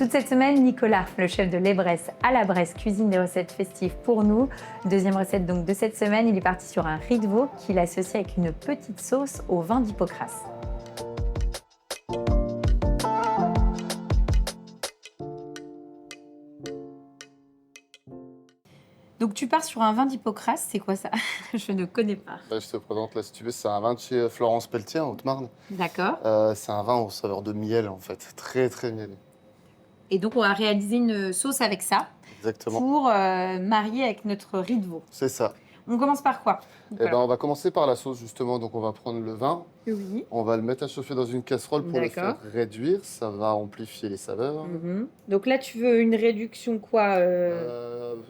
Toute cette semaine, Nicolas, le chef de l'Ebresse à la Bresse, cuisine des recettes festives pour nous. Deuxième recette donc de cette semaine, il est parti sur un riz de veau qu'il associe avec une petite sauce au vin d'Hippocrate. Donc tu pars sur un vin d'Hippocrate, c'est quoi ça? Je ne connais pas. Là, je te présente, là, si tu veux, c'est un vin de chez Florence Pelletier, en Haute-Marne. D'accord. C'est un vin au saveur de miel, en fait. Très, très miellé. Et donc on va réaliser une sauce avec ça Exactement. pour marier avec notre riz de veau. C'est ça. On commence par quoi, Eh Nicolas? ben, on va commencer par la sauce, justement. Donc, on va prendre le vin. Oui. On va le mettre à chauffer dans une casserole pour le faire D'accord. réduire. Ça va amplifier les saveurs. Donc là, tu veux une réduction quoi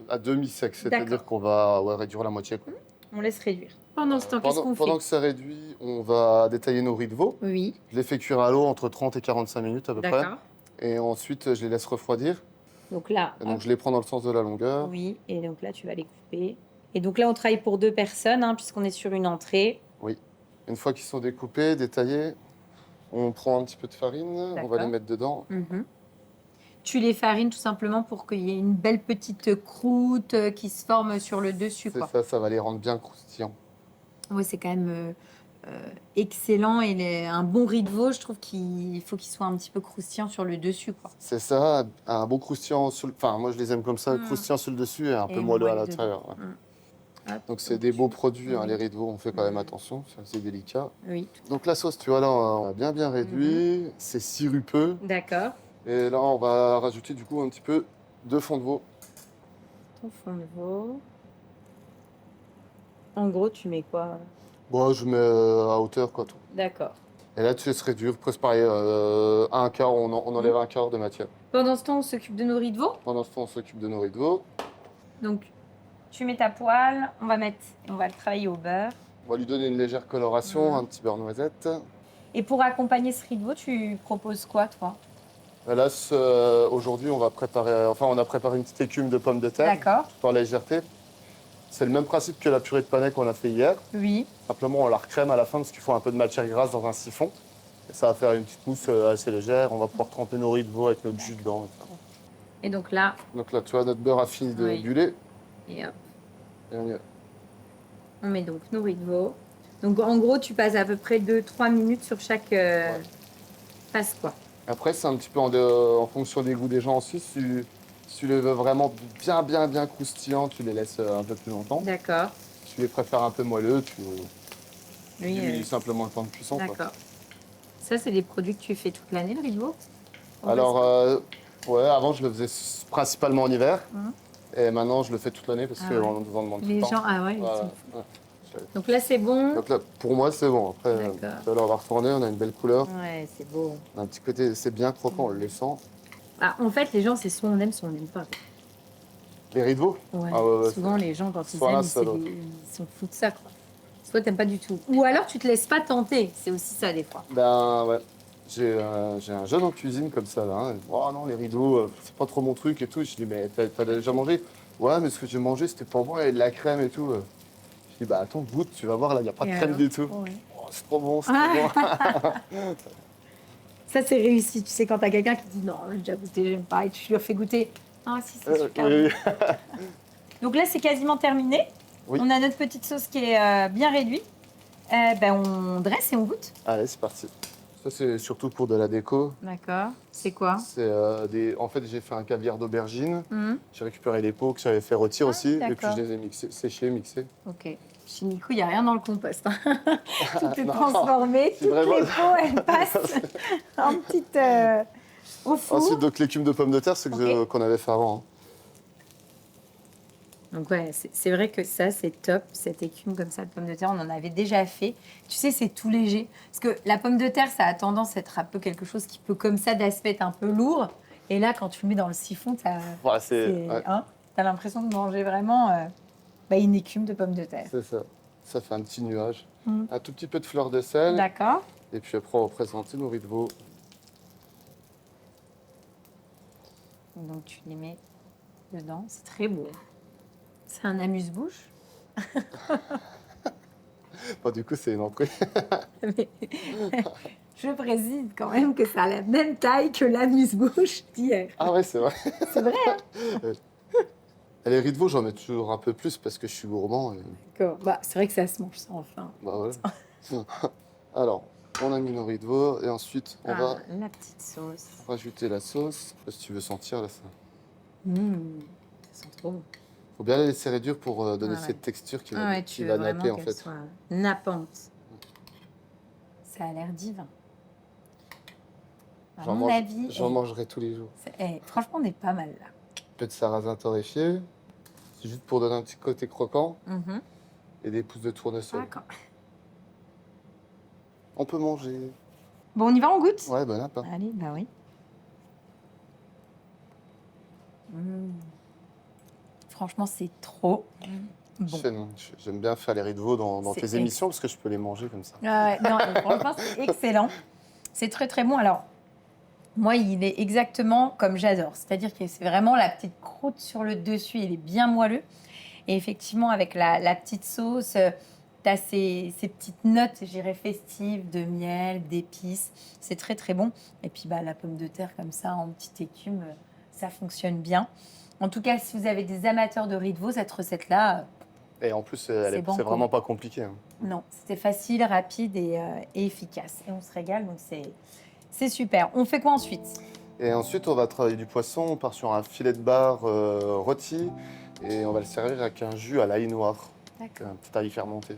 À demi-sec, c'est-à-dire D'accord. qu'on va réduire la moitié, quoi. On laisse réduire. Pendant ce temps, qu'est-ce qu'on Pendant fait? que ça réduit, on va détailler nos riz de veau. Oui. Je les fais cuire à l'eau entre 30 et 45 minutes à peu près. D'accord. Et ensuite, je les laisse refroidir. Donc là, Et donc, je les prends dans le sens de la longueur. oui. Et donc là, tu vas les couper. Et donc là, on travaille pour 2 personnes, hein, puisqu'on est sur une entrée. Oui. Une fois qu'ils sont découpés, détaillés, on prend un petit peu de farine, on va D'accord. les mettre dedans. Tu les farines tout simplement pour qu'il y ait une belle petite croûte qui se forme sur le dessus, C'est quoi. ça, ça va les rendre bien croustillants. Oui, c'est quand même excellent. Et un bon riz de veau, je trouve qu'il faut qu'il soit un petit peu croustillant sur le dessus, quoi. C'est ça, un bon croustillant, enfin moi je les aime comme ça, croustillant sur le dessus et un peu moelleux à moelleux l'intérieur. dedans. Ouais. Hop, Donc c'est des beaux produits, hein, oui. les riz de veau, on fait quand même attention, c'est assez délicat. Oui. Donc la sauce, tu vois là, on a bien réduit, c'est sirupeux. D'accord. Et là on va rajouter du coup un petit peu de fond de veau. Ton fond de veau. En gros, tu mets quoi? Bon, je mets à hauteur quoi tout. D'accord. Et là tu laisses réduire, presque pareil, un quart, on enlève un quart de matière. Pendant ce temps, on s'occupe de nos riz de veau. Pendant ce temps, on s'occupe de nos riz de veau. Donc, tu mets ta poêle, on va le travailler au beurre. On va lui donner une légère coloration, un petit beurre noisette. Et pour accompagner ce riz de veau, tu proposes quoi, toi? Là, aujourd'hui, on a préparé une petite écume de pommes de terre. D'accord. Pour la légèreté. C'est le même principe que la purée de panais qu'on a fait hier. Oui. Simplement, on la recrème à la fin parce qu'il faut un peu de matière grasse dans un siphon. Et ça va faire une petite mousse assez légère. On va pouvoir tremper nos riz de veau avec notre jus dedans. Et donc là, Donc là, tu vois, notre beurre a fini de Oui. buller. et hop, Et on y va. on met donc nos riz de veau. Donc, en gros, tu passes à peu près 2-3 minutes sur chaque face, quoi. Après, c'est un petit peu en fonction des goûts des gens aussi. Si tu les veux vraiment bien croustillants, tu les laisses un peu plus longtemps. D'accord. Si tu les préfères un peu moelleux, tu Oui, diminues simplement le temps de cuisson. Quoi. d'accord. Ça, c'est des produits que tu fais toute l'année, le riz de veau? Alors, ouais, avant, je le faisais principalement en hiver. Et maintenant, je le fais toute l'année parce Ah qu'on ouais. nous en demande tout Les le temps. gens, ah ouais, ils Ouais, sont- ouais. Donc là, c'est bon. Donc là, pour moi, c'est bon. Après, D'accord. tout à l'heure, on va retourner, on a une belle couleur. Ouais, c'est beau. On a un petit côté, c'est bien croquant, on le sent. Ah, en fait, les gens, c'est soit on aime, soit on n'aime pas. Les riz de veau. Ouais. Ah ouais, Souvent, les gens, quand ils soit l'un, aiment, soit l'autre. ils sont fous de ça, quoi. Soit t'aimes pas du tout. Ou alors, tu te laisses pas tenter. C'est aussi ça, des fois. Ben ouais. J'ai un jeune en cuisine comme ça là. Hein. Oh non, les rideaux, c'est pas trop mon truc et tout. Je dis, mais t'as déjà mangé? Ouais, mais ce que j'ai mangé, c'était pas bon, il y avait de la crème et tout. Je dis, bah attends, goûte, tu vas voir, là, il n'y a pas de Et crème alors du tout. Ouais. Oh, c'est trop bon, c'est trop bon. Ça, c'est réussi. Tu sais, quand t'as quelqu'un qui dit non, j'ai déjà goûté, j'aime pas, et tu lui fais goûter. Ah, si, c'est super Oui. bon. Donc là, c'est quasiment terminé. Oui. On a notre petite sauce qui est bien réduite. On dresse et on goûte. Allez, c'est parti. Ça, c'est surtout pour de la déco. D'accord. C'est quoi? C'est En fait, j'ai fait un caviar d'aubergine. Mhm. J'ai récupéré les pots que j'avais fait rôtir aussi. Et puis, d'accord. je les ai séchés, mixés. Ok. Chez Nico, il n'y a rien dans le compost. Hein. Tout est Non, transformé. c'est Toutes vraiment- les peaux, elles passent en petite au four. Ensuite, donc, l'écume de pommes de terre, c'est Ok. qu'on avait fait avant. Hein. Donc ouais, c'est vrai que ça, c'est top, cette écume comme ça de pommes de terre, on en avait déjà fait. Tu sais, c'est tout léger. Parce que la pomme de terre, ça a tendance à être un peu quelque chose qui peut, comme ça, d'aspect être un peu lourd. Et là, quand tu le mets dans le siphon, Ouais, ouais. t'as l'impression de manger vraiment une écume de pommes de terre. C'est ça. Ça fait un petit nuage. Mhm. Un tout petit peu de fleur de sel. D'accord. Et puis après, on va présenter nos riz de veau. Donc tu les mets dedans, c'est très beau. C'est un amuse-bouche. Bon, du coup, c'est une entrée. Mais Je précise quand même que ça a la même taille que l'amuse-bouche d'hier. Ah ouais, c'est vrai. C'est vrai, hein? Et les riz de veau, j'en mets toujours un peu plus parce que je suis gourmand. D'accord. Bah, c'est vrai que ça se mange, ça, enfin. Bah voilà. Alors, on a mis nos riz de veau et ensuite on va La petite sauce. rajouter la sauce. Si tu veux sentir là, ça. Ça sent trop bon. Faut bien la laisser réduire pour donner Ah ouais. cette texture qui Ah va, ouais, qui tu va veux vraiment napper en qu'elle fait. soit nappante. Ça a l'air divin. À mon avis, J'en mangerai tous les jours. franchement, on est pas mal là. Un peu de sarrasin torréfié. C'est juste pour donner un petit côté croquant. Et des pousses de tournesol. D'accord. On peut manger. Bon, on y va, on goûte? Ouais, bon app. Allez, bah oui. Franchement, c'est trop bon. J'aime bien faire les riz de veau dans tes émissions parce que je peux les manger comme ça. Non, franchement, c'est excellent. C'est très, très bon. Alors, moi, il est exactement comme j'adore. C'est-à-dire que c'est vraiment la petite croûte sur le dessus. Il est bien moelleux. Et effectivement, avec la petite sauce, tu as ces petites notes, je dirais, festives de miel, d'épices. C'est très, très bon. Et puis, bah, la pomme de terre comme ça, en petite écume, ça fonctionne bien. En tout cas, si vous avez des amateurs de riz de veau, cette recette-là, Et en plus, c'est c'est vraiment pas compliqué. Hein. non, c'était facile, rapide et efficace. Et on se régale, donc c'est super. On fait quoi ensuite? Et ensuite, on va travailler du poisson. On part sur un filet de bar rôti et on va le servir avec un jus à l'ail noir, D'accord. un petit ail fermenté.